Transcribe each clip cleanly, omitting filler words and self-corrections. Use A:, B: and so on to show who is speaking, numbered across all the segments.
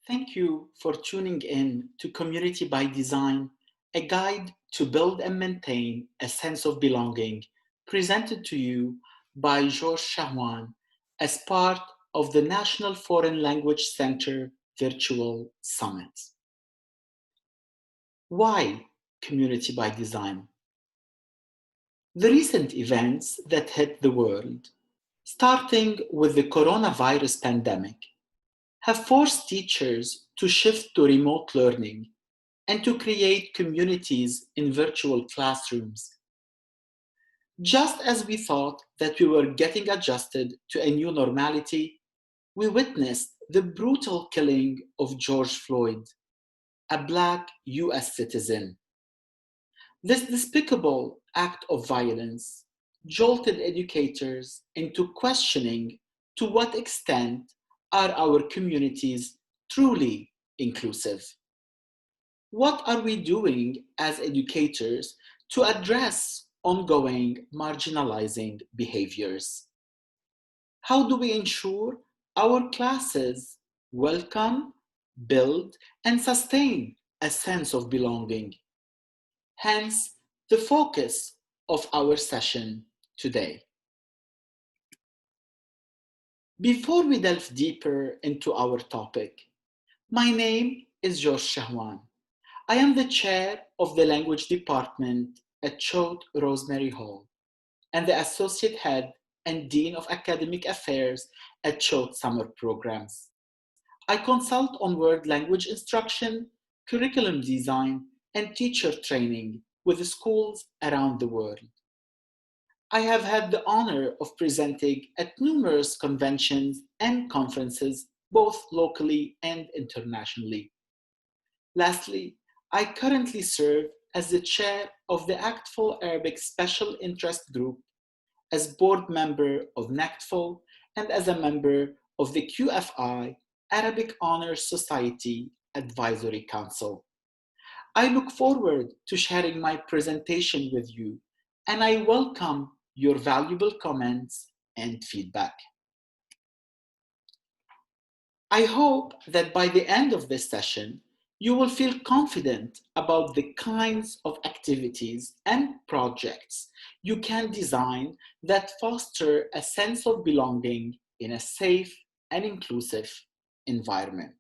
A: Thank you for tuning in to Community by Design, a guide to build and maintain a sense of belonging, presented to you by Chahwan as part of the National Foreign Language Center Virtual Summit. Why Community by Design? The recent events that hit the world, starting with the coronavirus pandemic, have forced teachers to shift to remote learning and to create communities in virtual classrooms. Just as we thought that we were getting adjusted to a new normality, we witnessed the brutal killing of George Floyd, a Black US citizen. This despicable act of violence jolted educators into questioning to what extent are our communities truly inclusive? What are we doing as educators to address ongoing marginalizing behaviors? How do we ensure our classes welcome, build, and sustain a sense of belonging? Hence, the focus of our session today. Before we delve deeper into our topic, my name is Chahwan. I am the chair of the language department at Choate Rosemary Hall and the associate head and dean of academic affairs at Choate Summer Programs. I consult on world language instruction, curriculum design, and teacher training with schools around the world. I have had the honor of presenting at numerous conventions and conferences, both locally and internationally. Lastly, I currently serve as the chair of the ACTFL Arabic Special Interest Group, as board member of NACTFL, and as a member of the QFI Arabic Honors Society Advisory Council. I look forward to sharing my presentation with you, and I welcome your valuable comments and feedback. I hope that by the end of this session, you will feel confident about the kinds of activities and projects you can design that foster a sense of belonging in a safe and inclusive environment.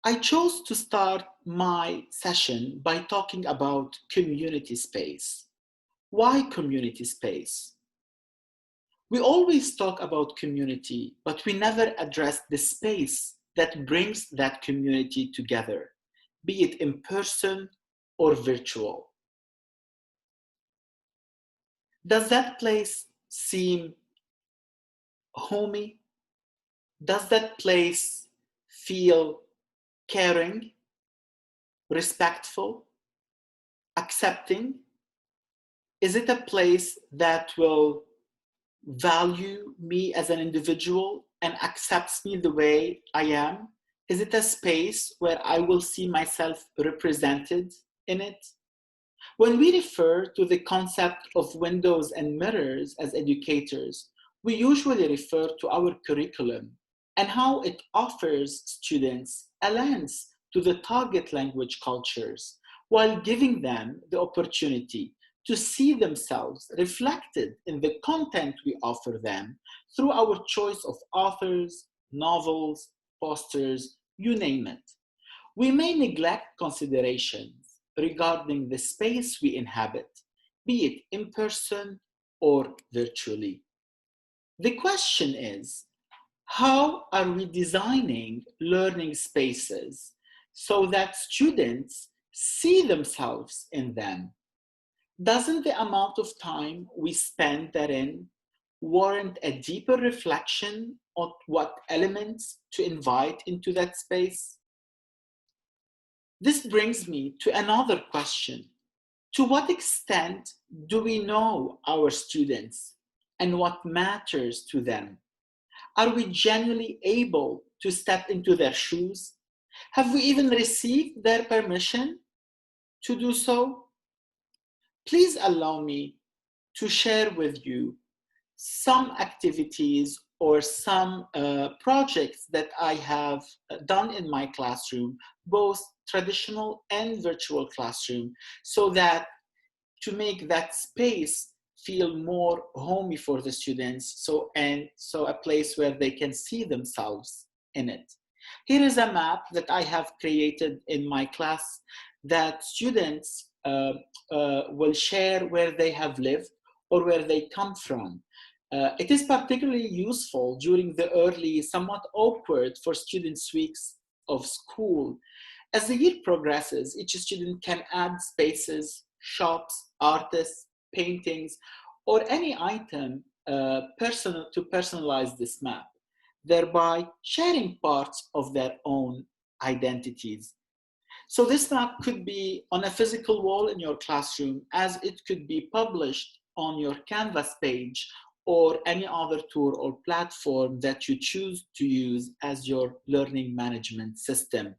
A: I chose to start my session by talking about community space. Why community space? We always talk about community, but we never address the space that brings that community together, be it in person or virtual. Does that place seem homey? Does that place feel caring, respectful, accepting? Is it a place that will value me as an individual and accepts me the way I am? Is it a space where I will see myself represented in it? When we refer to the concept of windows and mirrors as educators, we usually refer to our curriculum and how it offers students a lens to the target language cultures while giving them the opportunity to see themselves reflected in the content we offer them through our choice of authors, novels, posters, you name it. We may neglect considerations regarding the space we inhabit, be it in person or virtually. The question is, how are we designing learning spaces so that students see themselves in them? Doesn't the amount of time we spend therein warrant a deeper reflection on what elements to invite into that space? This brings me to another question. To what extent do we know our students and what matters to them? Are we genuinely able to step into their shoes? Have we even received their permission to do so? Please allow me to share with you some activities or some projects that I have done in my classroom, both traditional and virtual classroom, so that to make that space feel more homey for the students, so a place where they can see themselves in it. Here is a map that I have created in my class that students will share where they have lived or where they come from. It is particularly useful during the early, somewhat awkward for students' weeks of school. As the year progresses, each student can add spaces, shops, artists, paintings, or any item to personalize this map, thereby sharing parts of their own identities. So this map could be on a physical wall in your classroom, as it could be published on your Canvas page or any other tool or platform that you choose to use as your learning management system.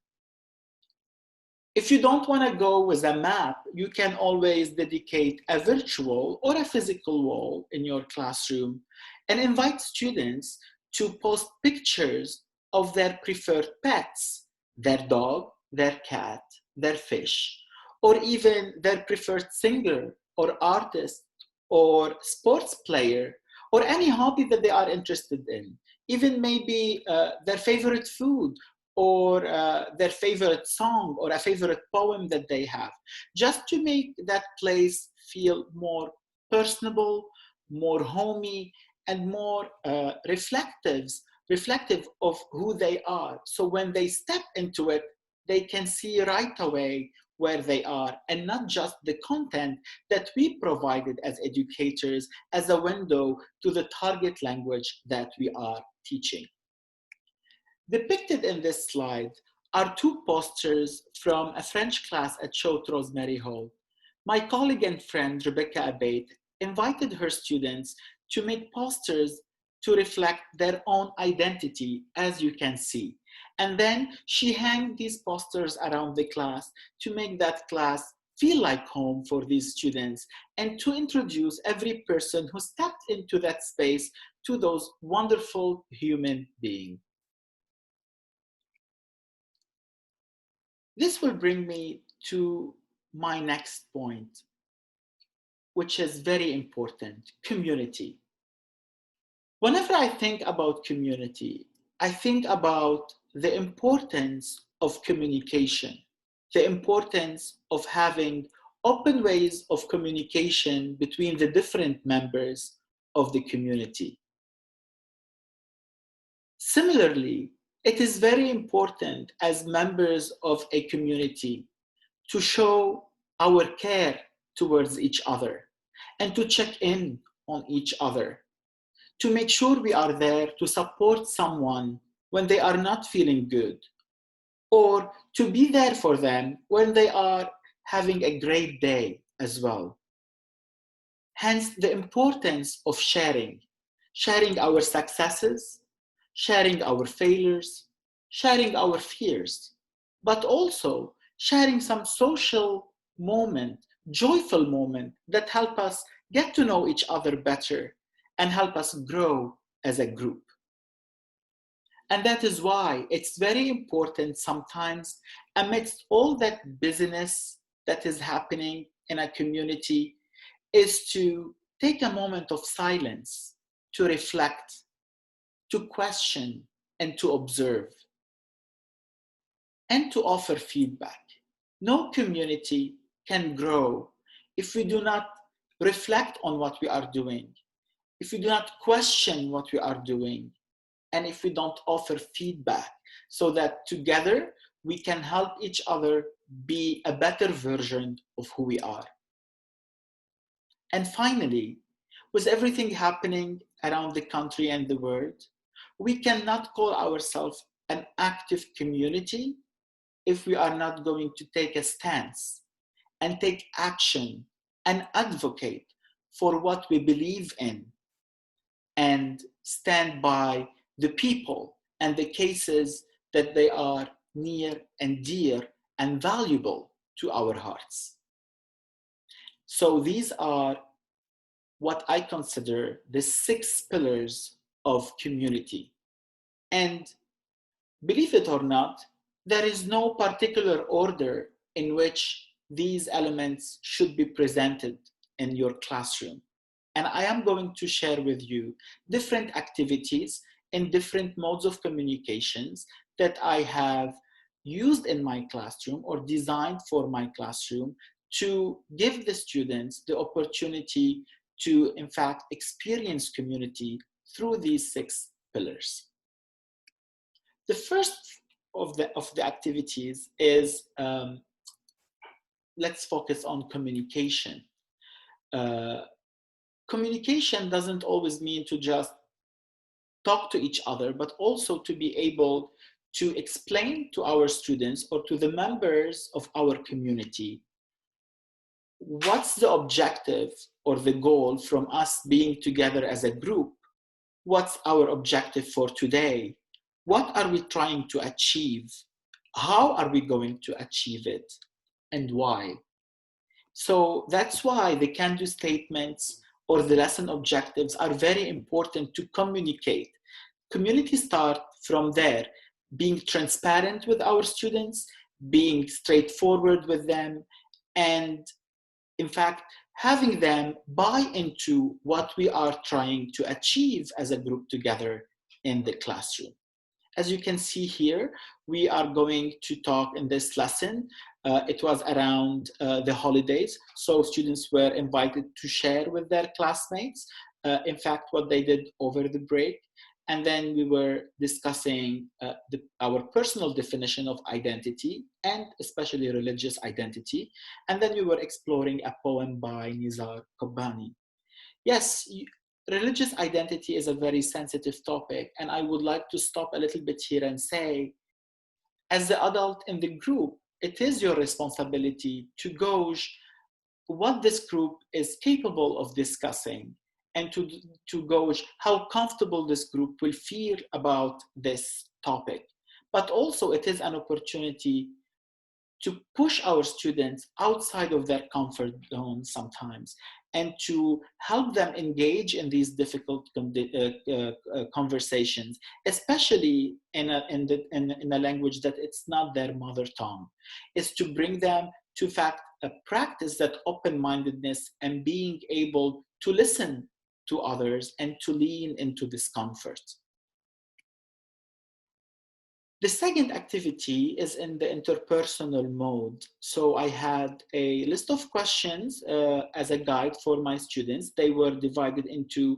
A: If you don't want to go with a map, you can always dedicate a virtual or a physical wall in your classroom and invite students to post pictures of their preferred pets, their dog, their cat, their fish, or even their preferred singer or artist or sports player, or any hobby that they are interested in, even maybe their favorite food, or their favorite song, or a favorite poem that they have, just to make that place feel more personable, more homey, and more reflective of who they are. So when they step into it, they can see right away where they are, and not just the content that we provided as educators as a window to the target language that we are teaching. Depicted in this slide are two posters from a French class at Choate Rosemary Hall. My colleague and friend, Rebecca Abate, invited her students to make posters to reflect their own identity, as you can see. And then she hung these posters around the class to make that class feel like home for these students, and to introduce every person who stepped into that space to those wonderful human beings. This will bring me to my next point, which is very important: community. Whenever I think about community, I think about the importance of communication, the importance of having open ways of communication between the different members of the community. Similarly, it is very important as members of a community to show our care towards each other and to check in on each other, to make sure we are there to support someone when they are not feeling good, or to be there for them when they are having a great day as well. Hence, the importance of sharing our successes, sharing our failures, sharing our fears, but also sharing some social moment, joyful moment that help us get to know each other better and help us grow as a group. And that is why it's very important sometimes, amidst all that busyness that is happening in a community, is to take a moment of silence, to reflect, to question, and to observe, and to offer feedback. No community can grow if we do not reflect on what we are doing, if we do not question what we are doing, and if we don't offer feedback, so that together we can help each other be a better version of who we are. And finally, with everything happening around the country and the world, we cannot call ourselves an active community if we are not going to take a stance and take action and advocate for what we believe in, and stand by the people and the cases that they are near and dear and valuable to our hearts. So these are what I consider the 6 pillars of community. And believe it or not, there is no particular order in which these elements should be presented in your classroom. And I am going to share with you different activities in different modes of communications that I have used in my classroom or designed for my classroom to give the students the opportunity to, in fact, experience community through these 6 pillars. The first of the activities is, let's focus on communication. Communication doesn't always mean to just talk to each other, but also to be able to explain to our students or to the members of our community what's the objective or the goal from us being together as a group. What's our objective for today? What are we trying to achieve? How are we going to achieve it? And why? So that's why the can-do statements or the lesson objectives are very important to communicate. Community start from there, being transparent with our students, being straightforward with them, and in fact, having them buy into what we are trying to achieve as a group together in the classroom. As you can see here, we are going to talk in this lesson. It was around the holidays, so students were invited to share with their classmates, in fact, what they did over the break. And then we were discussing our personal definition of identity, and especially religious identity. And then we were exploring a poem by Nizar Qabbani. Yes, religious identity is a very sensitive topic, and I would like to stop a little bit here and say, as the adult in the group, it is your responsibility to gauge what this group is capable of discussing and to gauge how comfortable this group will feel about this topic. But also it is an opportunity to push our students outside of their comfort zone sometimes, and to help them engage in these difficult conversations, especially in a language that it's not their mother tongue, is to bring them to fact practice that open-mindedness and being able to listen to others and to lean into discomfort. The second activity is in the interpersonal mode. So I had a list of questions as a guide for my students. They were divided into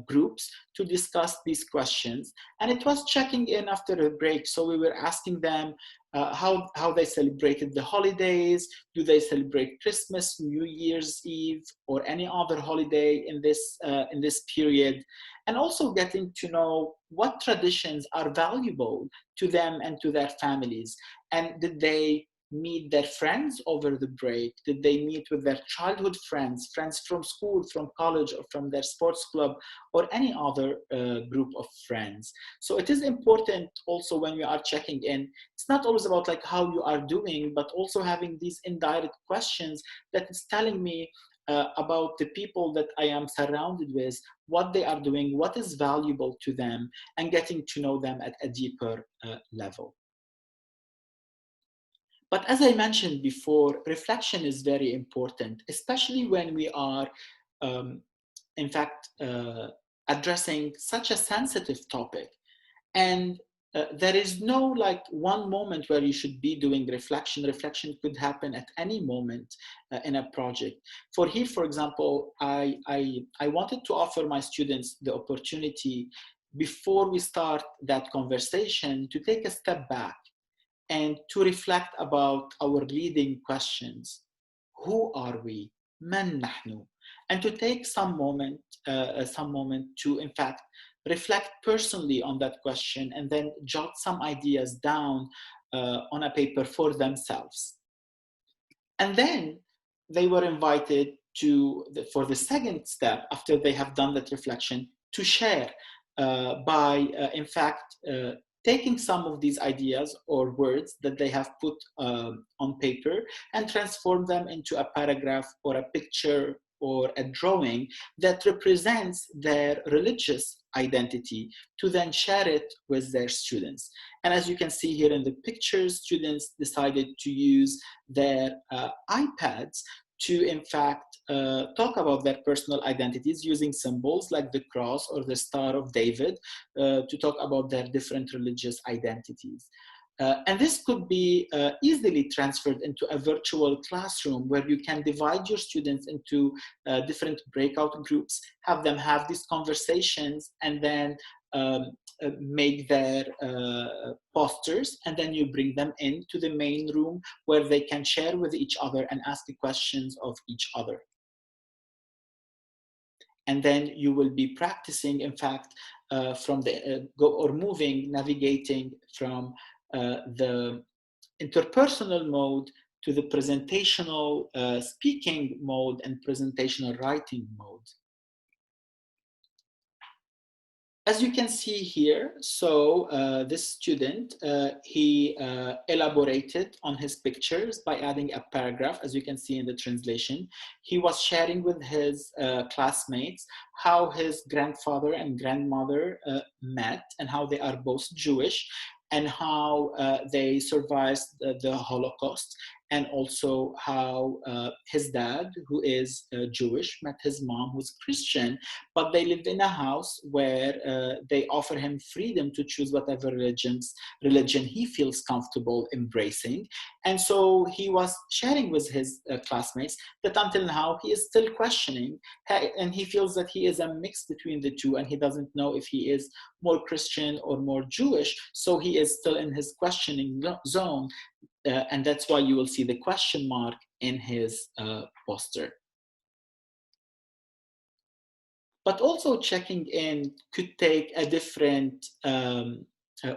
A: groups to discuss these questions. And it was checking in after a break. So we were asking them how they celebrated the holidays. Do they celebrate Christmas, New Year's Eve, or any other holiday in this period? And also getting to know what traditions are valuable to them and to their families. And did they meet their friends over the break? Did they meet with their childhood friends, friends from school, from college, or from their sports club, or any other group of friends? So it is important also when we are checking in, it's not always about like how you are doing, but also having these indirect questions that is telling me about the people that I am surrounded with, what they are doing, what is valuable to them, and getting to know them at a deeper level. But as I mentioned before, reflection is very important, especially when we are, in fact, addressing such a sensitive topic. And there is no like one moment where you should be doing reflection. Reflection could happen at any moment in a project. For here, for example, I wanted to offer my students the opportunity before we start that conversation to take a step back and to reflect about our leading questions. Who are we? من نحن? And to take some moment to, in fact, reflect personally on that question and then jot some ideas down on a paper for themselves. And then they were invited for the second step, after they have done that reflection, to share by, in fact, taking some of these ideas or words that they have put on paper and transform them into a paragraph or a picture or a drawing that represents their religious identity to then share it with their students. And as you can see here in the pictures, students decided to use their iPads to in fact talk about their personal identities using symbols like the cross or the Star of David to talk about their different religious identities. And this could be easily transferred into a virtual classroom where you can divide your students into different breakout groups, have them have these conversations, and then make their posters, and then you bring them into the main room where they can share with each other and ask the questions of each other. And then you will be practicing, in fact, from the navigating from the interpersonal mode to the presentational speaking mode and presentational writing mode. As you can see here, so this student, he elaborated on his pictures by adding a paragraph, as you can see in the translation. He was sharing with his classmates how his grandfather and grandmother met and how they are both Jewish and how they survived the Holocaust, and also how his dad, who is Jewish, met his mom, who's Christian, but they lived in a house where they offer him freedom to choose whatever religion he feels comfortable embracing. And so he was sharing with his classmates that until now he is still questioning, and he feels that he is a mix between the two, and he doesn't know if he is more Christian or more Jewish, so he is still in his questioning zone. And that's why you will see the question mark in his poster. But also checking in could take a different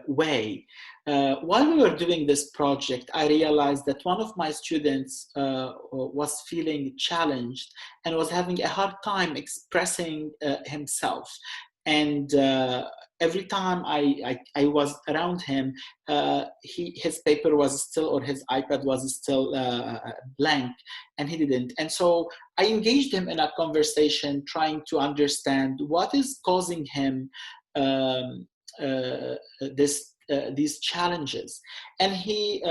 A: way. While we were doing this project, I realized that one of my students was feeling challenged and was having a hard time expressing himself. And every time I was around him, his paper was still, or his iPad was still blank, and he didn't. And so I engaged him in a conversation, trying to understand what is causing him these challenges. And he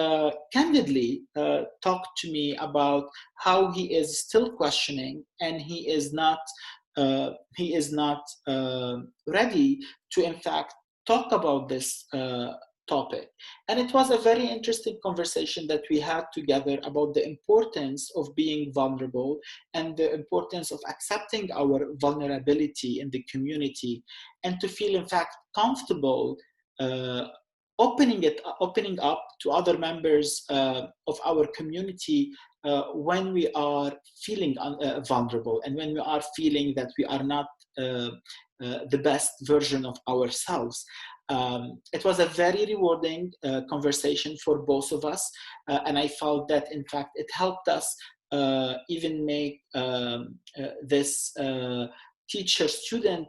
A: candidly talked to me about how he is still questioning, and he is not ready to, in fact, talk about this topic. And it was a very interesting conversation that we had together about the importance of being vulnerable and the importance of accepting our vulnerability in the community, and to feel, in fact, comfortable opening up to other members of our community when we are feeling vulnerable, and when we are feeling that we are not the best version of ourselves. It was a very rewarding conversation for both of us, and I felt that, in fact, it helped us even make this teacher-student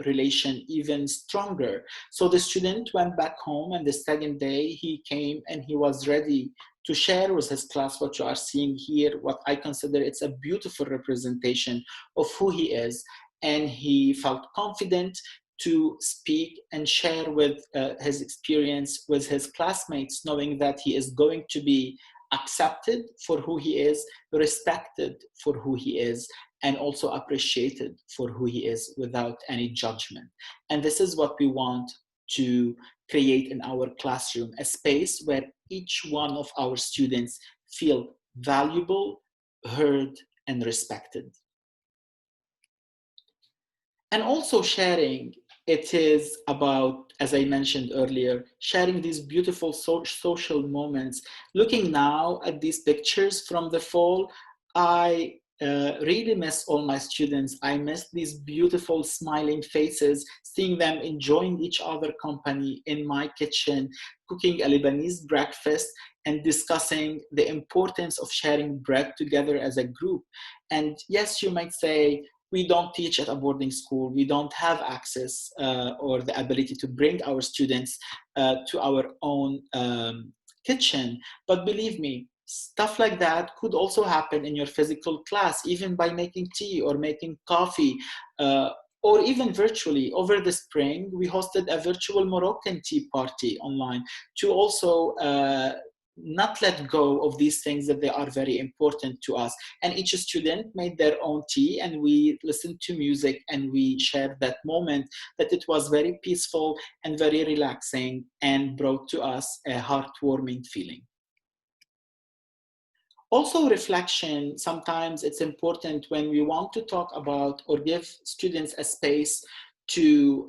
A: relation even stronger. So the student went back home, and the second day he came and he was ready to share with his class what you are seeing here, what I consider it's a beautiful representation of who he is. And he felt confident to speak and share with his experience with his classmates, knowing that he is going to be accepted for who he is, respected for who he is, and also appreciated for who he is without any judgment. And this is what we want to create in our classroom, a space where each one of our students feel valuable, heard, and respected. And also sharing, it is about, as I mentioned earlier, sharing these beautiful social moments. Looking now at these pictures from the fall, I really miss all my students. I miss these beautiful smiling faces, seeing them enjoying each other company in my kitchen, cooking a Lebanese breakfast and discussing the importance of sharing bread together as a group. And yes, you might say, we don't teach at a boarding school. We don't have access or the ability to bring our students to our own kitchen. But believe me, Stuff like that could also happen in your physical class, even by making tea or making coffee, or even virtually. Over the spring, we hosted a virtual Moroccan tea party online to also not let go of these things that they are very important to us. And each student made their own tea, and we listened to music, and we shared that moment, that it was very peaceful and very relaxing and brought to us a heartwarming feeling. Also, reflection, sometimes it's important when we want to talk about or give students a space to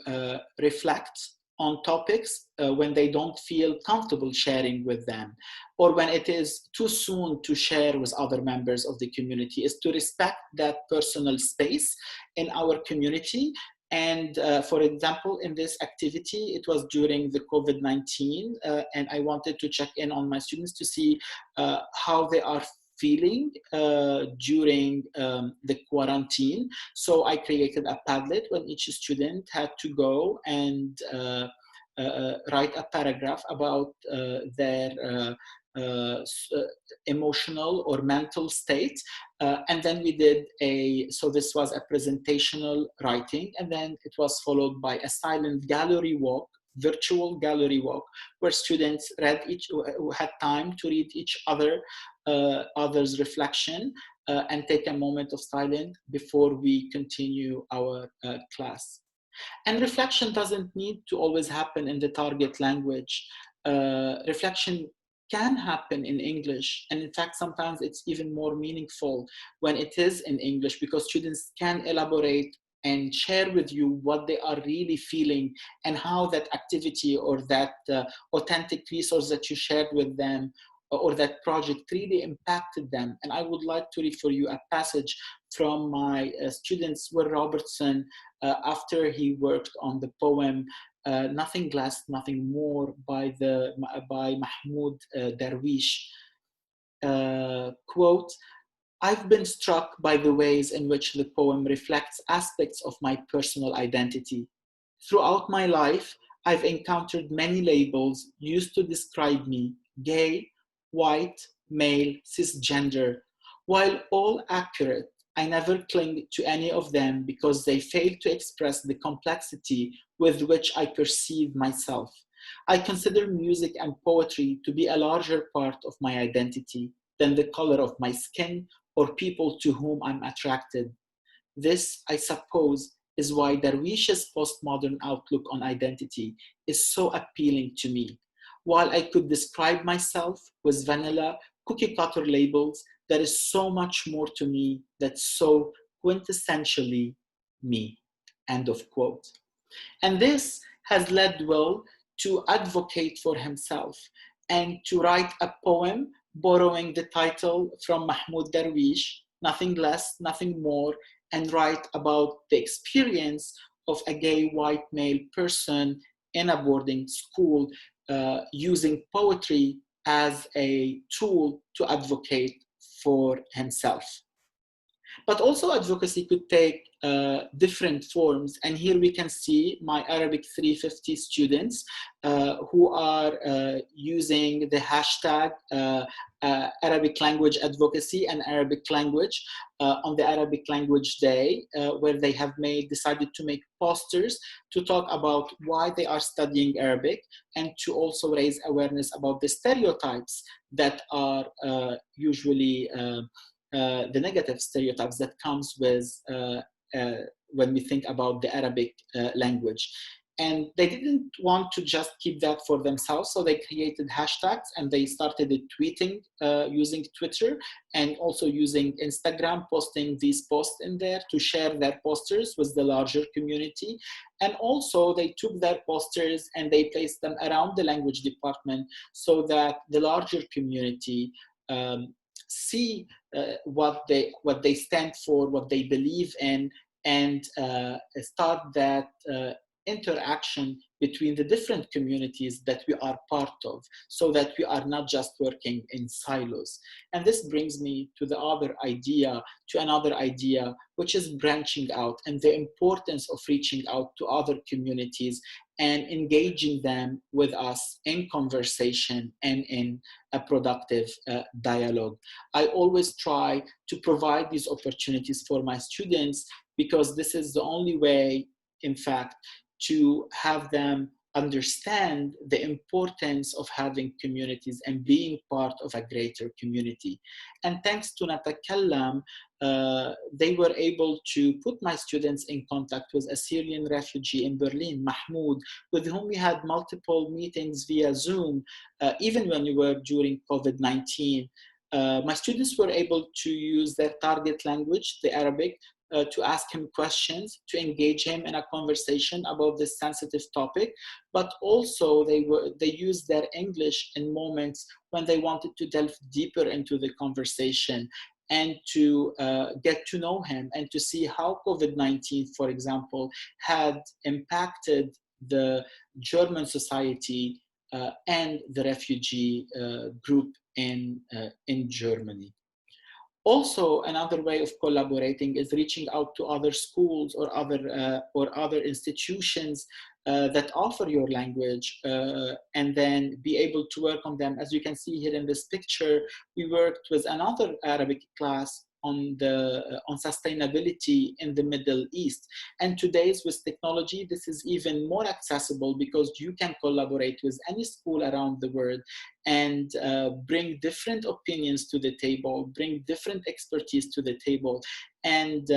A: reflect on topics when they don't feel comfortable sharing with them, or when it is too soon to share with other members of the community, is to respect that personal space in our community. And for example, in this activity, it was during the COVID-19, and I wanted to check in on my students to see how they are feeling during the quarantine. So I created a Padlet when each student had to go and write a paragraph about their emotional or mental state. And then we did so this was a presentational writing, and then it was followed by a silent gallery walk, virtual gallery walk, where students had time to read each other's reflection and take a moment of silence before we continue our class. And reflection doesn't need to always happen in the target language. Reflection can happen in English. And in fact, sometimes it's even more meaningful when it is in English, because students can elaborate and share with you what they are really feeling, and how that activity or that authentic resource that you shared with them, or that project, really impacted them. And I would like to read for you a passage from my students, Will Robertson, after he worked on the poem Nothing Less, Nothing More by Mahmoud Darwish. Quote, "I've been struck by the ways in which the poem reflects aspects of my personal identity. Throughout my life, I've encountered many labels used to describe me: gay, white, male, cisgender. While all accurate, I never cling to any of them because they fail to express the complexity with which I perceive myself. I consider music and poetry to be a larger part of my identity than the color of my skin or people to whom I'm attracted. This, I suppose, is why Darwish's postmodern outlook on identity is so appealing to me. While I could describe myself with vanilla, cookie cutter labels, there is so much more to me that's so quintessentially me." End of quote. And this has led Will to advocate for himself and to write a poem borrowing the title from Mahmoud Darwish, Nothing Less, Nothing More, and write about the experience of a gay white male person in a boarding school, using poetry as a tool to advocate for himself. But also, advocacy could take different forms. And here we can see my Arabic 350 students who are using the hashtag Arabic language advocacy and Arabic language on the Arabic language day, where they have decided to make posters to talk about why they are studying Arabic, and to also raise awareness about the stereotypes that are usually the negative stereotypes that comes with when we think about the Arabic language. And they didn't want to just keep that for themselves, so they created hashtags, and they started tweeting using Twitter, and also using Instagram, posting these posts in there to share their posters with the larger community. And also they took their posters and they placed them around the language department so that the larger community see what they stand for, what they believe in, and start that interaction between the different communities that we are part of, so that we are not just working in silos. And this brings me to another idea, which is branching out and the importance of reaching out to other communities and engaging them with us in conversation and in a productive dialogue. I always try to provide these opportunities for my students because this is the only way, in fact, to have them understand the importance of having communities and being part of a greater community. And thanks to Natakallam, they were able to put my students in contact with a Syrian refugee in Berlin, Mahmoud, with whom we had multiple meetings via Zoom, even when we were during COVID-19. My students were able to use their target language, the Arabic, to ask him questions, to engage him in a conversation about this sensitive topic, but also they used their English in moments when they wanted to delve deeper into the conversation and to get to know him and to see how COVID-19, for example, had impacted the German society and the refugee group in Germany. Also, another way of collaborating is reaching out to other schools or other institutions that offer your language, and then be able to work on them. As you can see here in this picture, we worked with another Arabic class on sustainability in the Middle East. And today's with technology, this is even more accessible because you can collaborate with any school around the world and bring different opinions to the table, bring different expertise to the table. And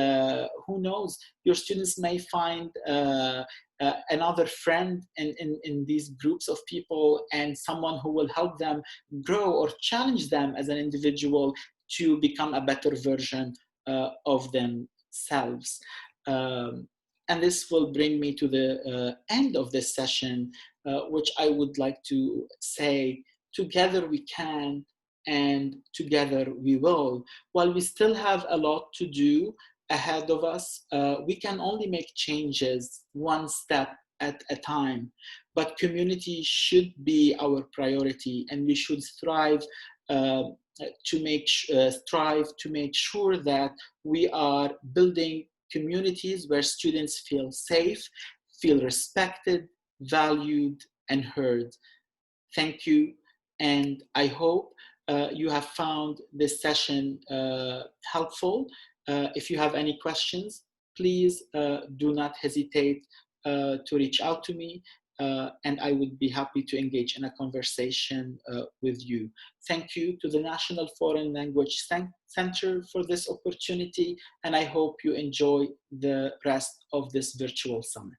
A: who knows, your students may find another friend in these groups of people, and someone who will help them grow or challenge them as an individual to become a better version of themselves. And this will bring me to the end of this session, which I would like to say, together we can, and together we will. While we still have a lot to do ahead of us, we can only make changes one step at a time. But community should be our priority, and we should strive to make sure that we are building communities where students feel safe, feel respected, valued, and heard. Thank you, and I hope you have found this session helpful. If you have any questions, please do not hesitate to reach out to me, and I would be happy to engage in a conversation with you. Thank you to the National Foreign Language Center for this opportunity, and I hope you enjoy the rest of this virtual summit.